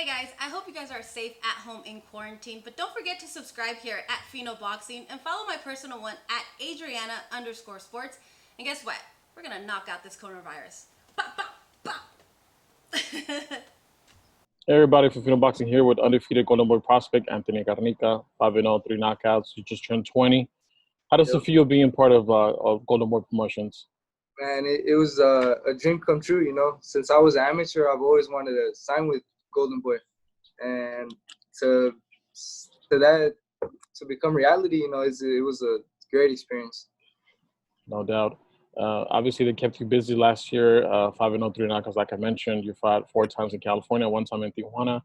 Hi guys, I hope you guys are safe at home in quarantine, but don't forget to subscribe here at Fino Boxing and follow my personal one at Adriana_sports. And guess what? We're gonna knock out this coronavirus. Bop, bop, bop. Hey everybody, for Fino Boxing here with undefeated Golden Boy prospect Anthony GARNICA, 5-0, 3 knockouts. He just turned 20. How does it Yep. feel being part of Golden Boy Promotions? Man, it was a dream come true, you know. Since I was an amateur, I've always wanted to sign with Golden Boy. And to to that to become reality, you know, it was a great experience. No doubt. Obviously, they kept you busy last year, 5-0, 3 knockouts, like I mentioned. You fought 4 times in California, 1 time in Tijuana.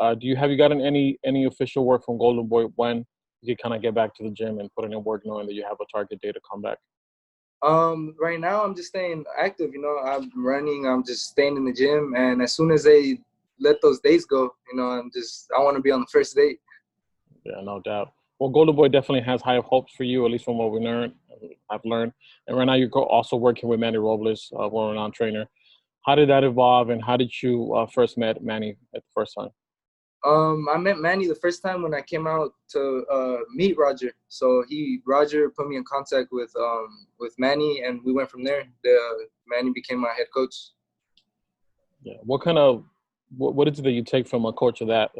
Have you gotten any official word from Golden Boy when you kind of get back to the gym and put in work knowing that you have a target date to come back? Right now I'm just staying active, you know. I'm running, I'm just staying in the gym, and as soon as they let those days go, you know, I want to be on the first date. Yeah, no doubt. Well, Golden Boy definitely has high hopes for you, at least from what I've learned. And right now, you're also working with Manny Robles, a world-renowned trainer. How did that evolve, and how did you first met Manny at the first time? I met Manny the first time when I came out to meet Roger. So Roger put me in contact with Manny, and we went from there. Manny became my head coach. Yeah. What is it that you take from a coach of that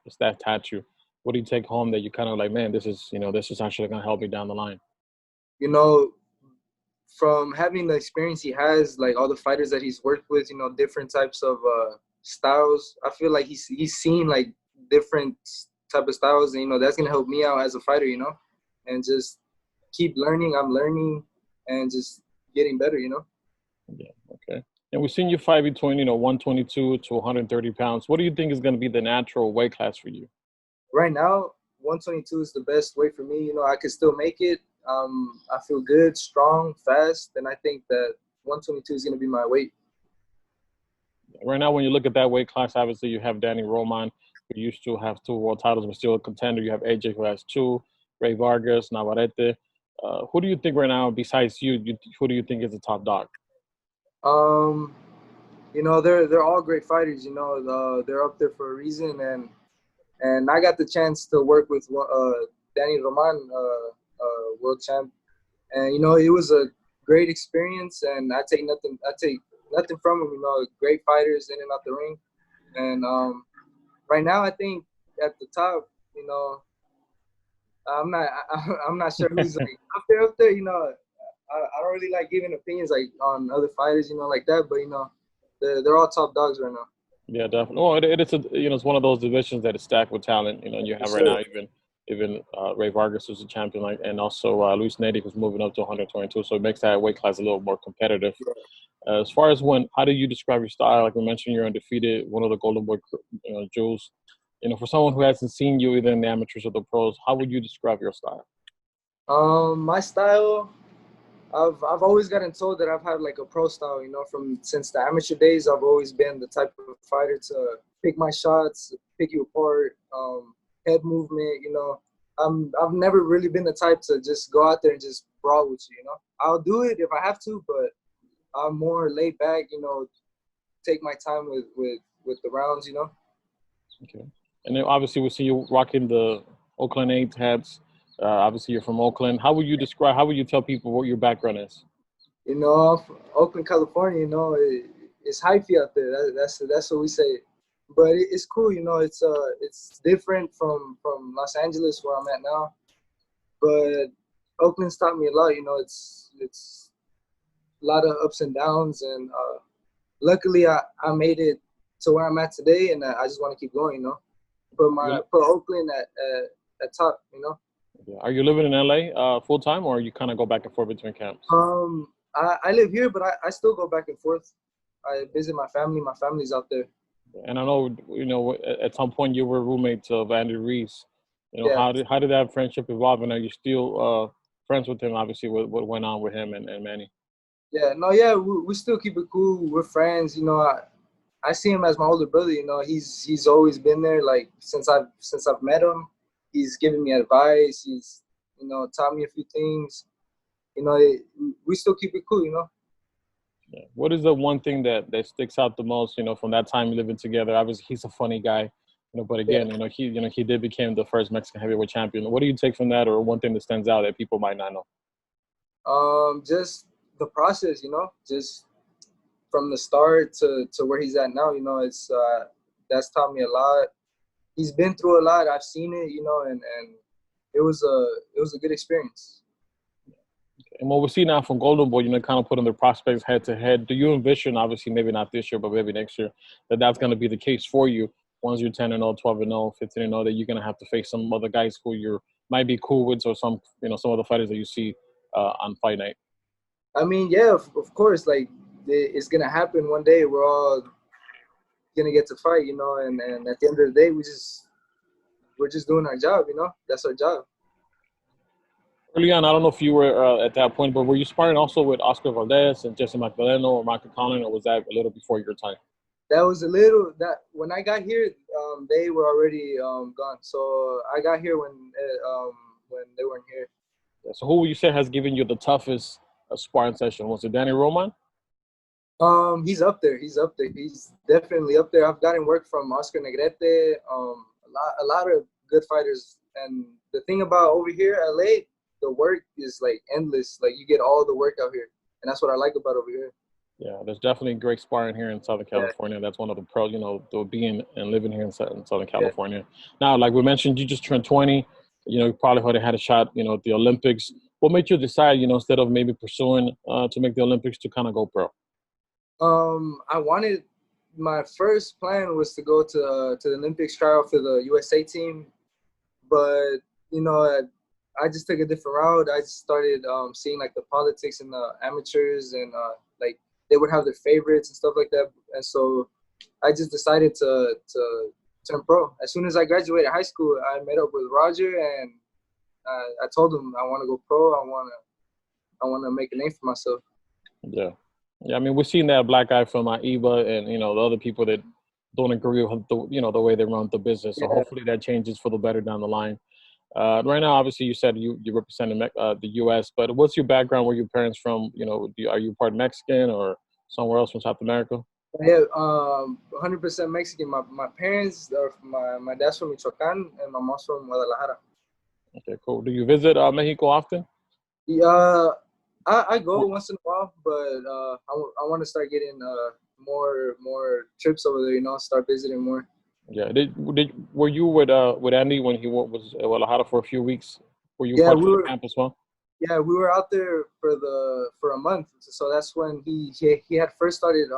statue? What do you take home that you kind of like, man, this is actually going to help me down the line? You know, from having the experience he has, like all the fighters that he's worked with, you know, different types of styles. I feel like he's seen like different type of styles, and you know that's gonna help me out as a fighter, you know, and just keep learning. I'm learning and just getting better, you know. Yeah. Okay. And we've seen you fight between 122 to 130 pounds. What do you think is going to be the natural weight class for you? Right now, 122 is the best weight for me. You know, I can still make it. I feel good, strong, fast, and I think that 122 is gonna be my weight. Right now, when you look at that weight class, obviously you have Danny Roman, who used to have 2 world titles, but still a contender. You have AJ, who has two, Ray Vargas, Navarrete. Who do you think right now, besides who do you think is the top dog? Um, you know, they're all great fighters. You know, they're up there for a reason, and I got the chance to work with Danny Roman, world champ, and you know it was a great experience, and I take nothing from him. You know, great fighters in and out the ring, and right now I think at the top, you know, I'm not sure who's like up there. You know, I don't really like giving opinions like on other fighters, you know, like that, but you know, they're all top dogs right now. Yeah, definitely. Well, it's one of those divisions that is stacked with talent. You have Yes, right sir. now even Ray Vargas, who's a champion, like, and also Luis Nedi, who's moving up to 122. So it makes that weight class a little more competitive. As far as how do you describe your style? Like we mentioned, you're undefeated, one of the Golden Boy jewels. For someone who hasn't seen you either in the amateurs or the pros, how would you describe your style? My style, I've always gotten told that I've had like a pro style, you know, from since the amateur days. I've always been the type of fighter to pick my shots, pick you apart, head movement, you know. I've never really been the type to just go out there and just brawl with you, you know. I'll do it if I have to, but I'm more laid back, you know, take my time with the rounds, you know. Okay. And then obviously we see you rocking the Oakland A's hats. Obviously you're from Oakland. How would you tell people what your background is? You know, I'm from Oakland, California. You know, it's hypey out there. That's what we say. But it's cool. You know, it's different from Los Angeles where I'm at now. But Oakland's taught me a lot. You know, it's a lot of ups and downs, and luckily I made it to where I'm at today, and I just want to keep going. You know, put Oakland at top. You know. Yeah. Are you living in LA full time, or you kind of go back and forth between camps? I live here, but I still go back and forth. I visit my family. My family's out there. And I know at some point you were roommates of Andy RUIZ. Yeah, How did that friendship evolve, and are you still friends with him? Obviously, what went on with him and Manny? yeah, no, yeah, we still keep it cool. We're friends. You know, I see him as my older brother. You know, he's always been there. Like since I've met him, he's given me advice. He's taught me a few things. You know, we still keep it cool. You know. Yeah. What is the one thing that sticks out the most? From that time living together. Obviously, he's a funny guy. But Yeah. again, he did become the first Mexican heavyweight champion. What do you take from that, or one thing that stands out that people might not know? Just the process, just from the start to where he's at now, it's that's taught me a lot. He's been through a lot. I've seen it, and it was a good experience. And what we see now from Golden Boy, kind of putting their prospects head to head. Do you envision, obviously, maybe not this year, but maybe next year, that's going to be the case for you? Once you're 10-0, 12-0, 15-0, that you're going to have to face some other guys who you might be cool with, or some other fighters that you see on fight night. I mean, yeah, of course, like it's gonna happen one day. We're all gonna get to fight, and at the end of the day, we're just doing our job, That's our job. Early on, I don't know if you were at that point, but were you sparring also with Oscar Valdez and Jesse Magdaleno or Michael Collin, or was that a little before your time? That was that when I got here, they were already gone. So I got here when they weren't here. Yeah, so who would you say has given you the toughest sparring session? Was it Danny Roman? He's up there. He's up there. He's definitely up there. I've gotten work from Oscar Negrete, a lot of good fighters. And the thing about over here, LA, the work is like endless. Like you get all the work out here, and that's what I like about over here. Yeah, there's definitely great sparring here in Southern California. Yeah. That's one of the pros, being and living here in Southern California. Yeah. Now, like we mentioned, you just turned 20. You probably would have had a shot, at the Olympics. What made you decide, instead of maybe pursuing to make the Olympics, to kind of go pro? My first plan was to go to the Olympics, try out for the USA team, but I just took a different route. I just started seeing like the politics and the amateurs, and like they would have their favorites and stuff like that, and so I just decided to turn pro. As soon as I graduated high school, I met up with Roger, and I told him I want to go pro. I want to make a name for myself. Yeah. Yeah, I mean, we've seen that black guy from IBA and, the other people that don't agree with, the way they run the business. So hopefully that changes for the better down the line. Right now, obviously, you said you represent the U.S., but what's your background? Where your parents from? Are you part Mexican or somewhere else from South America? Yeah, 100% Mexican. My parents are my dad's from Michoacán and my mom's from Guadalajara. Okay, cool. Do you visit Mexico often? Yeah, I go once in a while, but I want to start getting more trips over there. Start visiting more. Yeah. Were you with Andy when he was at Guadalajara for a few weeks? Were you part of the camp as well? Yeah, we were out there for a month. So that's when he had first started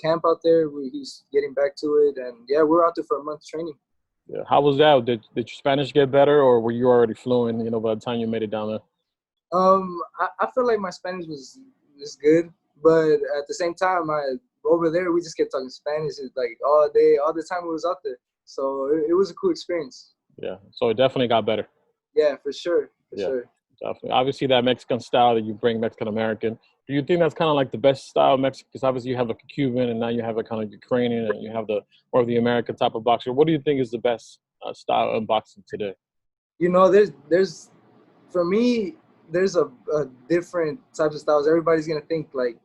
camp out there. He's getting back to it, and yeah, we were out there for a month training. Yeah. How was that? Did your Spanish get better, or were you already fluent? By the time you made it down there. I feel like my Spanish was good, but at the same time, over there we just kept talking Spanish like all day, all the time we was out there. So it was a cool experience. Yeah, so it definitely got better. Yeah, for sure. Sure. Definitely. Obviously, that Mexican style that you bring, Mexican American. Do you think that's kind of like the best style of Mexican? Because obviously you have a Cuban, and now you have a kind of Ukrainian, and you have the more of the American type of boxer. What do you think is the best style of boxing today? There's for me. There's a different types of styles. Everybody's gonna think like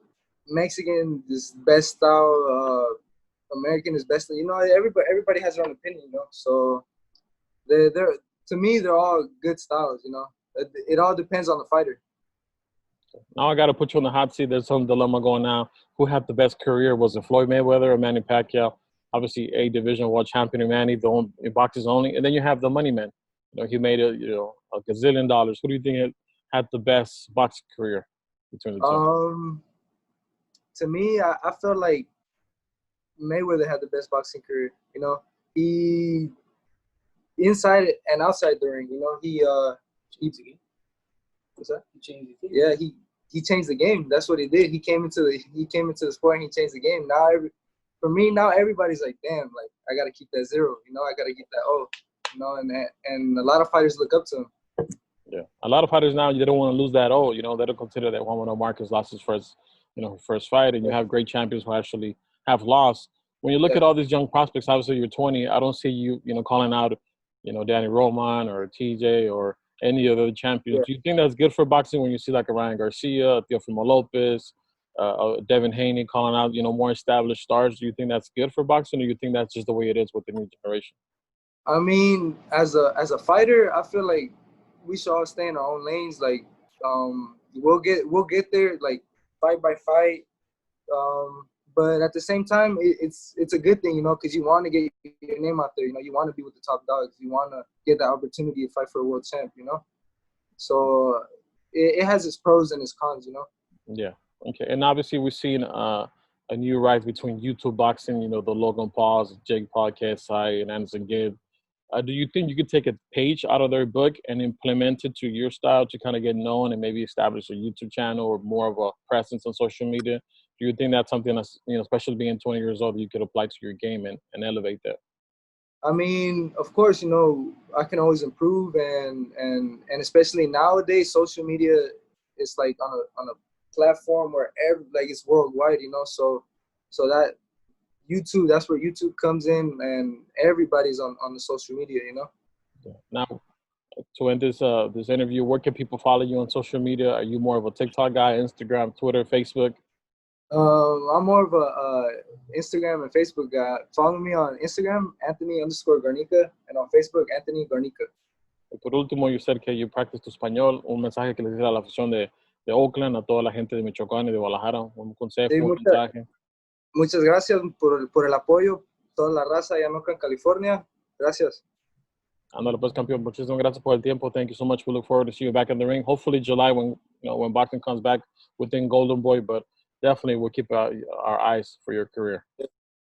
Mexican is best style, American is best. Everybody has their own opinion. So they're to me they're all good styles. It all depends on the fighter. Now I got to put you on the hot seat. There's some dilemma going now. Who had the best career? Was it Floyd Mayweather or Manny Pacquiao? Obviously, A division world champion Manny, in boxes only, and then you have the money man. He made a gazillion dollars. Who do you think had the best boxing career between the two? To me, I feel like Mayweather had the best boxing career. He inside and outside the ring. He what's that? He changed the game. Yeah, he changed the game. That's what he did. He came into the sport and he changed the game. Now everybody's like, damn, like I gotta keep that zero. I gotta keep that O. And a lot of fighters look up to him. Yeah, a lot of fighters now, they don't want to lose that O. They don't consider that Juan Marquez lost his first fight, and you have great champions who actually have lost. When you look at all these young prospects, obviously you're 20. I don't see you, calling out, Danny Roman or TJ or any of the champions. Do you think that's good for boxing when you see like a Ryan Garcia, Teofimo Lopez, Devin Haney calling out, more established stars. Do you think that's good for boxing, or do you think that's just the way it is with the new generation? I mean, as a fighter, I feel like we should all stay in our own lanes. Like, we'll get there, like fight by fight. But at the same time, it's a good thing, because you want to get your name out there. You want to be with the top dogs. You want to get the opportunity to fight for a world champ. So it has its pros and its cons. Yeah. Okay. And obviously, we've seen a new rise between YouTube boxing. The Logan Pauls, Jake Paul, KSI, and Anderson Gibb. Do you think you could take a page out of their book and implement it to your style to kind of get known and maybe establish a YouTube channel or more of a presence on social media? Do you think that's something that's, especially being 20 years old, you could apply to your game and elevate that? I mean, of course, I can always improve, and especially nowadays, social media is like on a platform where it's worldwide, so that YouTube, that's where YouTube comes in, and everybody's on the social media. Yeah. Now, to end this interview, where can people follow you on social media? Are you more of a TikTok guy, Instagram, Twitter, Facebook? I'm more of a Instagram and Facebook guy. Follow me on Instagram, Anthony_Garnica, and on Facebook, Anthony Garnica. Y por último, you said que you practice tu español. Un mensaje que le dices a la afición de Oakland, a toda la gente de Michoacán y de Guadalajara. Un consejo, Sí, un mensaje. Muchas gracias por el apoyo, toda la raza allá en Oakland, California. Gracias. Ándale, pues, campeón. Muchísimas gracias por el tiempo. Thank you so much. We look forward to see you back in the ring. Hopefully July when boxing comes back within Golden Boy, but definitely we'll keep our eyes for your career.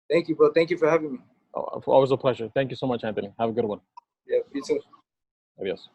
Thank you, bro. Thank you for having me. Oh, always a pleasure. Thank you so much, Anthony. Have a good one. Yeah, you too. Adios.